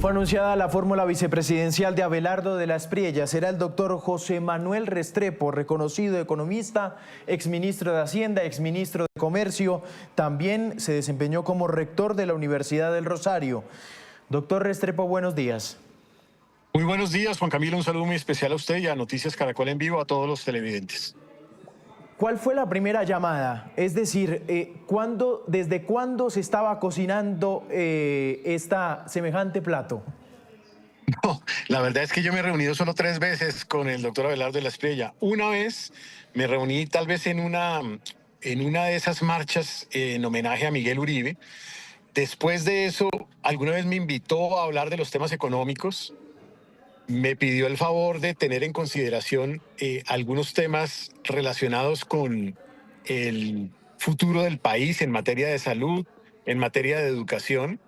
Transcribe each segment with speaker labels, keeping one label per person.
Speaker 1: Fue anunciada la fórmula vicepresidencial de Abelardo de la Espriella. Será el doctor José Manuel Restrepo, reconocido economista, exministro de Hacienda, exministro de Comercio. También se desempeñó como rector de la Universidad del Rosario. Doctor Restrepo, buenos días.
Speaker 2: Muy buenos días, Juan Camilo. Un saludo muy especial a usted y a Noticias Caracol en Vivo, a todos los televidentes.
Speaker 1: ¿Cuál fue la primera llamada? Es decir, ¿desde cuándo se estaba cocinando semejante plato?
Speaker 2: No, la verdad es que yo me he reunido solo 3 veces con el doctor Abelardo de la Espriella. Una vez me reuní tal vez en una de esas marchas en homenaje a Miguel Uribe. Después de eso, alguna vez me invitó a hablar de los temas económicos. Me pidió el favor de tener en consideración algunos temas relacionados con el futuro del país en materia de salud, en materia de educación.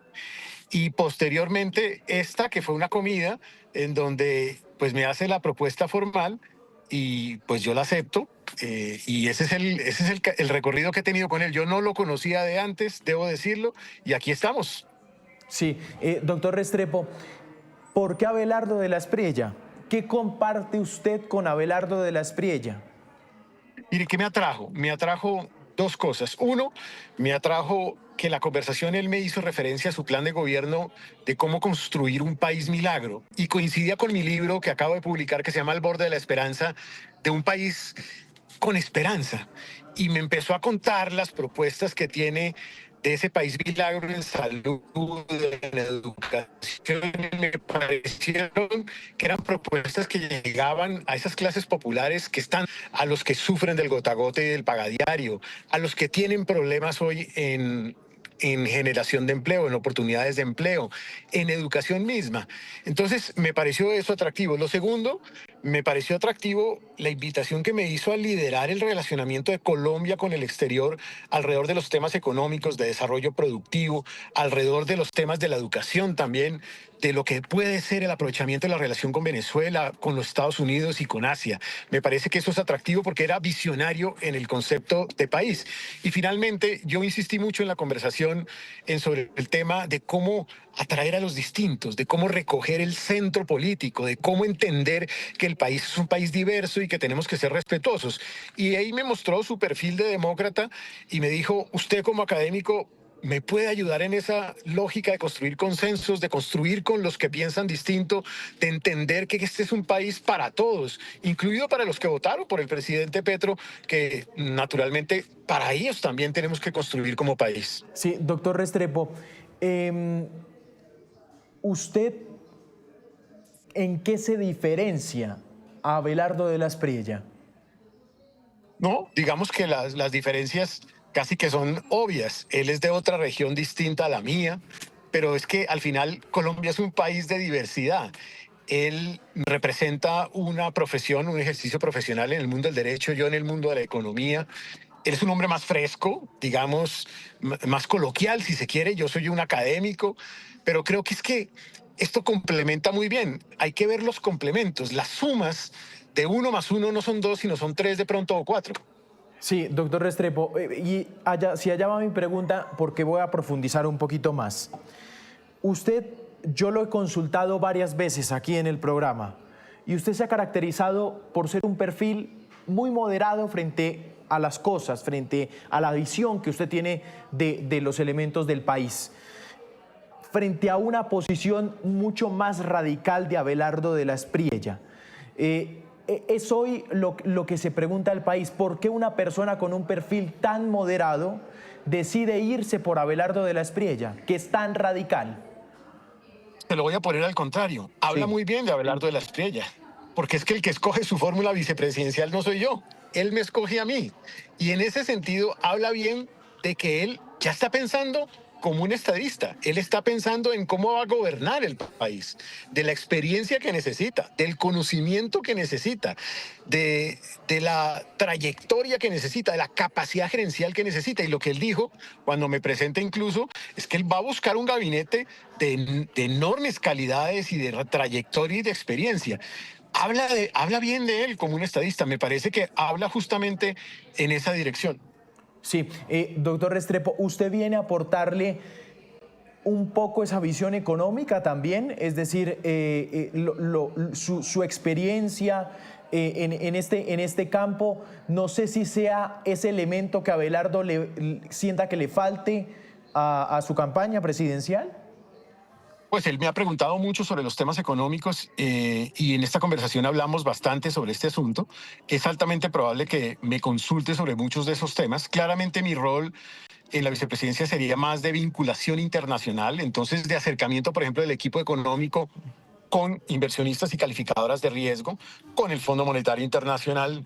Speaker 2: Y posteriormente esta, que fue una comida en donde pues me hace la propuesta formal y pues yo la acepto. Y ese es el recorrido que he tenido con él. Yo no lo conocía de antes, debo decirlo, y aquí estamos.
Speaker 1: Sí, doctor Restrepo, ¿por qué Abelardo de la Espriella? ¿Qué comparte usted con Abelardo de la Espriella?
Speaker 2: Mire, ¿qué me atrajo? Me atrajo 2 cosas. Uno, me atrajo que la conversación él me hizo referencia a su plan de gobierno de cómo construir un país milagro. Y coincidía con mi libro que acabo de publicar que se llama Al borde de la esperanza, de un país con esperanza. Y me empezó a contar las propuestas que tiene de ese país milagro en salud, en educación. Me parecieron que eran propuestas que llegaban a esas clases populares que están, a los que sufren del gota a gota y del pagadiario, a los que tienen problemas hoy en generación de empleo, en oportunidades de empleo, en educación misma. Entonces, me pareció eso atractivo. Lo segundo, me pareció atractivo la invitación que me hizo a liderar el relacionamiento de Colombia con el exterior alrededor de los temas económicos, de desarrollo productivo, alrededor de los temas de la educación también, de lo que puede ser el aprovechamiento de la relación con Venezuela, con los Estados Unidos y con Asia. Me parece que eso es atractivo porque era visionario en el concepto de país. Y finalmente, yo insistí mucho en la conversación sobre el tema de cómo atraer a los distintos, de cómo recoger el centro político, de cómo entender que el país es un país diverso y que tenemos que ser respetuosos. Y ahí me mostró su perfil de demócrata y me dijo, usted como académico me puede ayudar en esa lógica de construir consensos, de construir con los que piensan distinto, de entender que este es un país para todos, incluido para los que votaron por el presidente Petro, que naturalmente para ellos también tenemos que construir como país.
Speaker 1: Sí, doctor Restrepo, ¿usted en qué se diferencia a Abelardo de la Espriella?
Speaker 2: No, digamos que las diferencias casi que son obvias. Él es de otra región distinta a la mía, pero es que al final Colombia es un país de diversidad. Él representa una profesión, un ejercicio profesional en el mundo del derecho, yo en el mundo de la economía. Él es un hombre más fresco, digamos, más coloquial, si se quiere. Yo soy un académico, pero creo que es que esto complementa muy bien. Hay que ver los complementos, las sumas de 1 más 1 no son 2, sino son 3 de pronto o 4.
Speaker 1: Sí, doctor Restrepo, si allá va mi pregunta, porque voy a profundizar un poquito más. Usted, yo lo he consultado varias veces aquí en el programa, y usted se ha caracterizado por ser un perfil muy moderado frente a las cosas, frente a la visión que usted tiene de los elementos del país, frente a una posición mucho más radical de Abelardo de la Espriella. Es hoy lo que se pregunta al país: ¿por qué una persona con un perfil tan moderado decide irse por Abelardo de la Espriella, que es tan radical?
Speaker 2: Te lo voy a poner al contrario. Habla
Speaker 1: Sí.
Speaker 2: muy bien de Abelardo de la Espriella, porque es que el que escoge su fórmula vicepresidencial no soy yo. Él me escoge a mí. Y en ese sentido habla bien de que él ya está pensando como un estadista. Él está pensando en cómo va a gobernar el país, de la experiencia que necesita, del conocimiento que necesita, de la trayectoria que necesita, de la capacidad gerencial que necesita. Y lo que él dijo cuando me presenta incluso es que él va a buscar un gabinete de enormes calidades y de trayectoria y de experiencia. Habla bien de él como un estadista. Me parece que habla justamente en esa dirección.
Speaker 1: Sí, doctor Restrepo, usted viene a aportarle un poco esa visión económica también? Es decir, su experiencia en este campo, no sé si sea ese elemento que Abelardo sienta que le falte a su campaña presidencial.
Speaker 2: Pues él me ha preguntado mucho sobre los temas económicos y en esta conversación hablamos bastante sobre este asunto. Es altamente probable que me consulte sobre muchos de esos temas. Claramente mi rol en la vicepresidencia sería más de vinculación internacional, entonces de acercamiento, por ejemplo, del equipo económico con inversionistas y calificadoras de riesgo, con el Fondo Monetario Internacional,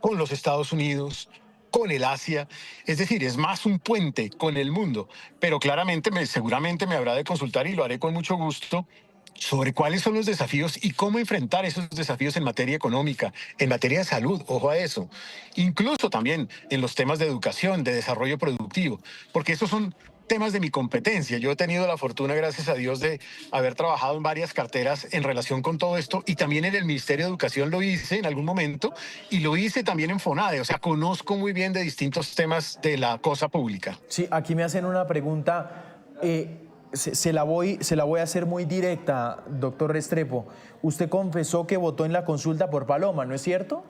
Speaker 2: con los Estados Unidos, con el Asia. Es decir, es más un puente con el mundo, pero claramente seguramente me habrá de consultar y lo haré con mucho gusto sobre cuáles son los desafíos y cómo enfrentar esos desafíos en materia económica, en materia de salud, ojo a eso, incluso también en los temas de educación, de desarrollo productivo, porque esos son temas de mi competencia. Yo he tenido la fortuna, gracias a Dios, de haber trabajado en varias carteras en relación con todo esto y también en el Ministerio de Educación lo hice en algún momento y lo hice también en FONADE, o sea, conozco muy bien de distintos temas de la cosa pública.
Speaker 1: Sí, aquí me hacen una pregunta, se la voy a hacer muy directa, doctor Restrepo. Usted confesó que votó en la consulta por Paloma, ¿no es cierto?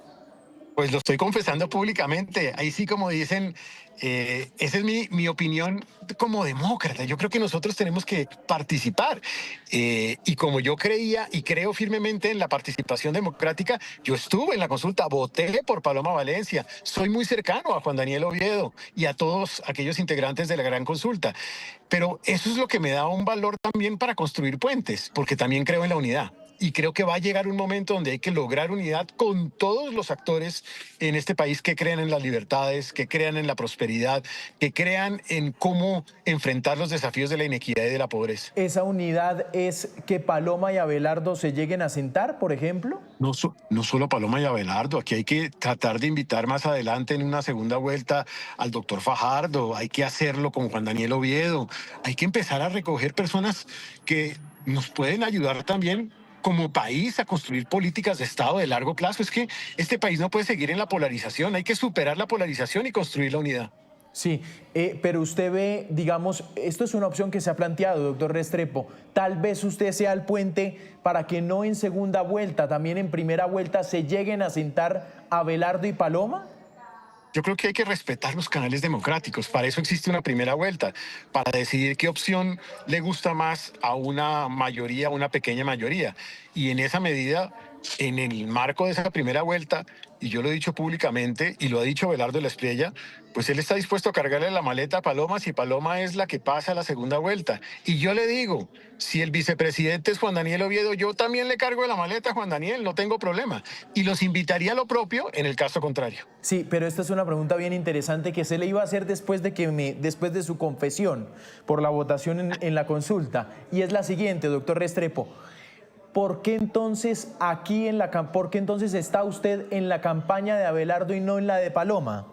Speaker 2: Pues lo estoy confesando públicamente. Ahí sí, como dicen, esa es mi opinión como demócrata. Yo creo que nosotros tenemos que participar. Y como yo creía y creo firmemente en la participación democrática, yo estuve en la consulta, voté por Paloma Valencia. Soy muy cercano a Juan Daniel Oviedo y a todos aquellos integrantes de la gran consulta. Pero eso es lo que me da un valor también para construir puentes, porque también creo en la unidad. Y creo que va a llegar un momento donde hay que lograr unidad con todos los actores en este país que crean en las libertades, que crean en la prosperidad, que crean en cómo enfrentar los desafíos de la inequidad y de la pobreza.
Speaker 1: ¿Esa unidad es que Paloma y Abelardo se lleguen a sentar, por ejemplo?
Speaker 2: No solo a Paloma y a Abelardo, aquí hay que tratar de invitar más adelante en una segunda vuelta al doctor Fajardo, hay que hacerlo con Juan Daniel Oviedo, hay que empezar a recoger personas que nos pueden ayudar también como país a construir políticas de Estado de largo plazo. Es que este país no puede seguir en la polarización, hay que superar la polarización y construir la unidad.
Speaker 1: Sí, pero usted ve, digamos, esto es una opción que se ha planteado, doctor Restrepo. Tal vez usted sea el puente para que no en segunda vuelta, también en primera vuelta se lleguen a sentar Abelardo y Paloma.
Speaker 2: Yo creo que hay que respetar los canales democráticos. Para eso existe una primera vuelta, para decidir qué opción le gusta más a una mayoría, a una pequeña mayoría. Y en esa medida, en el marco de esa primera vuelta, y yo lo he dicho públicamente, y lo ha dicho Belardo de la Espriella, pues él está dispuesto a cargarle la maleta a Paloma si Paloma es la que pasa a la segunda vuelta. Y yo le digo, si el vicepresidente es Juan Daniel Oviedo, yo también le cargo la maleta a Juan Daniel, no tengo problema. Y los invitaría a lo propio en el caso contrario.
Speaker 1: Sí, pero esta es una pregunta bien interesante que se le iba a hacer después de su confesión por la votación en la consulta. Y es la siguiente, doctor Restrepo. ¿Por qué entonces por qué entonces está usted en la campaña de Abelardo y no en la de Paloma?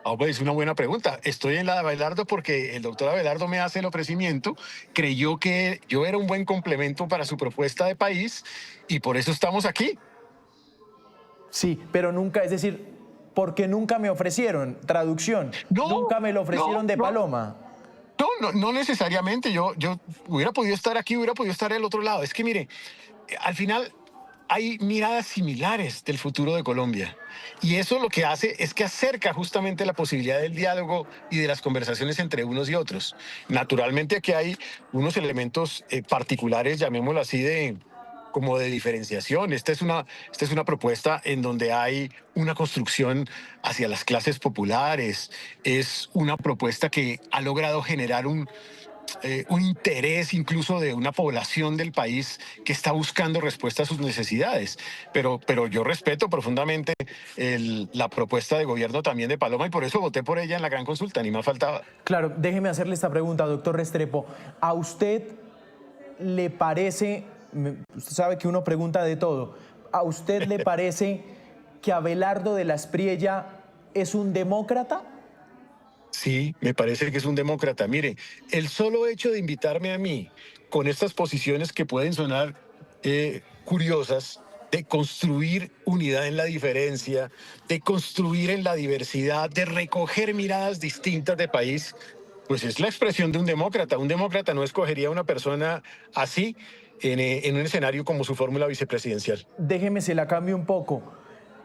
Speaker 2: Ah, pues es una buena pregunta. Estoy en la de Abelardo porque el doctor Abelardo me hace el ofrecimiento, creyó que yo era un buen complemento para su propuesta de país y por eso estamos aquí.
Speaker 1: Sí, pero nunca, es decir, porque nunca me ofrecieron traducción,
Speaker 2: No,
Speaker 1: nunca me lo ofrecieron
Speaker 2: no,
Speaker 1: de
Speaker 2: no,
Speaker 1: Paloma.
Speaker 2: no necesariamente. Yo hubiera podido estar aquí, hubiera podido estar al otro lado. Es que mire, al final hay miradas similares del futuro de Colombia. Y eso lo que hace es que acerca justamente la posibilidad del diálogo y de las conversaciones entre unos y otros. Naturalmente aquí hay unos elementos particulares, llamémoslo así, de como de diferenciación. Esta es una propuesta en donde hay una construcción hacia las clases populares. Es una propuesta que ha logrado generar un interés incluso de una población del país que está buscando respuesta a sus necesidades. Pero yo respeto profundamente la propuesta de gobierno también de Paloma y por eso voté por ella en la gran consulta, ni más faltaba.
Speaker 1: Claro, déjeme hacerle esta pregunta, doctor Restrepo. ¿A usted le parece, usted sabe que uno pregunta de todo, ¿a usted le parece que Abelardo de la Espriella es un demócrata?
Speaker 2: Sí, me parece que es un demócrata. Mire, el solo hecho de invitarme a mí con estas posiciones que pueden sonar curiosas, de construir unidad en la diferencia, de construir en la diversidad, de recoger miradas distintas de país, Pues es la expresión de un demócrata. Un demócrata no escogería a una persona así en un escenario como su fórmula vicepresidencial.
Speaker 1: Déjeme se la cambio un poco.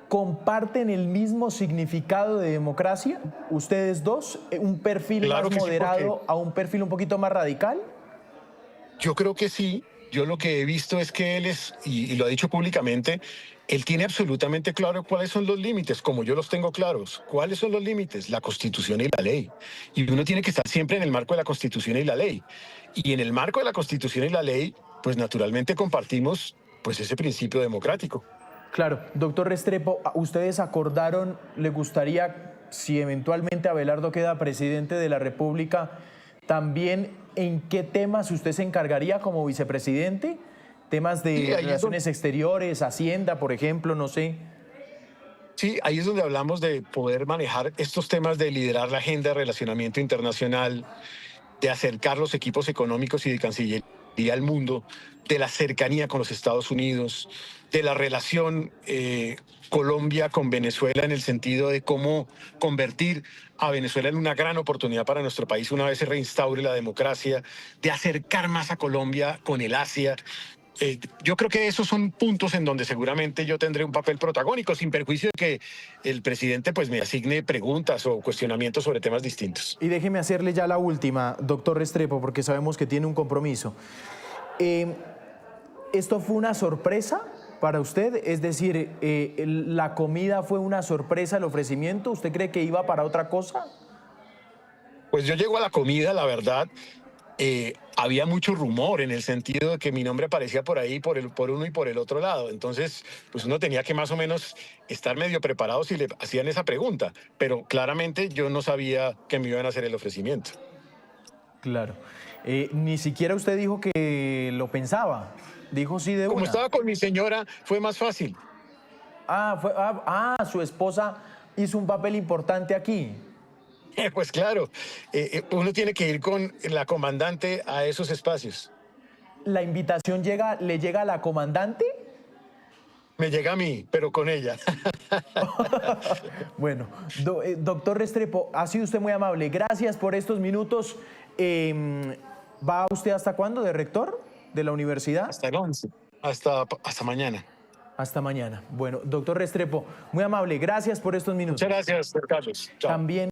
Speaker 1: ¿Comparten el mismo significado de democracia? ¿Ustedes dos? ¿Un perfil más
Speaker 2: Claro que sí, porque
Speaker 1: moderado a un perfil un poquito más radical?
Speaker 2: yo creo que sí. Yo lo que he visto es que él es, y lo ha dicho públicamente, él tiene absolutamente claro cuáles son los límites, como yo los tengo claros. ¿Cuáles son los límites? La Constitución y la ley. Y uno tiene que estar siempre en el marco de la Constitución y la ley. Y en el marco de la Constitución y la ley, pues naturalmente compartimos pues ese principio democrático.
Speaker 1: Claro, doctor Restrepo, ¿ustedes acordaron, le gustaría, si eventualmente Abelardo queda presidente de la República, también en qué temas usted se encargaría como vicepresidente? Temas
Speaker 2: Y
Speaker 1: de
Speaker 2: ahí es donde,
Speaker 1: relaciones exteriores, Hacienda, por ejemplo, no sé.
Speaker 2: sí, ahí es donde hablamos de poder manejar estos temas de liderar la agenda de relacionamiento internacional, de acercar los equipos económicos y de Cancillería al mundo, de la cercanía con los Estados Unidos, de la relación Colombia con Venezuela en el sentido de cómo convertir a Venezuela en una gran oportunidad para nuestro país una vez se reinstaure la democracia, de acercar más a Colombia con el Asia. Yo creo que esos son puntos en donde seguramente yo tendré un papel protagónico, sin perjuicio de que el presidente pues me asigne preguntas o cuestionamientos sobre temas distintos.
Speaker 1: Y déjeme hacerle ya la última, doctor Restrepo, porque sabemos que tiene un compromiso. Eh, ¿Esto fue una sorpresa para usted? Es decir, ¿la comida fue una sorpresa, el ofrecimiento? ¿Usted cree que iba para otra cosa?
Speaker 2: Pues yo llego a la comida, la verdad, había mucho rumor en el sentido de que mi nombre aparecía por ahí, por uno y por el otro lado. Entonces, pues uno tenía que más o menos estar medio preparado si le hacían esa pregunta. Pero claramente yo no sabía que me iban a hacer el ofrecimiento.
Speaker 1: Claro. Ni siquiera usted dijo que lo pensaba. Dijo sí de
Speaker 2: Como
Speaker 1: una.
Speaker 2: estaba con mi señora, fue más fácil.
Speaker 1: Su esposa hizo un papel importante aquí.
Speaker 2: Pues claro, uno tiene que ir con la comandante a esos espacios.
Speaker 1: ¿La invitación le llega a la comandante?
Speaker 2: Me llega a mí, pero con ella.
Speaker 1: Bueno, doctor Restrepo, ha sido usted muy amable. Gracias por estos minutos. ¿Va usted hasta cuándo de rector de la universidad?
Speaker 2: Hasta el 11. Hasta mañana.
Speaker 1: Hasta mañana. Bueno, doctor Restrepo, muy amable. Gracias por estos
Speaker 2: Muchas
Speaker 1: minutos.
Speaker 2: gracias, Carlos. Chao.
Speaker 1: También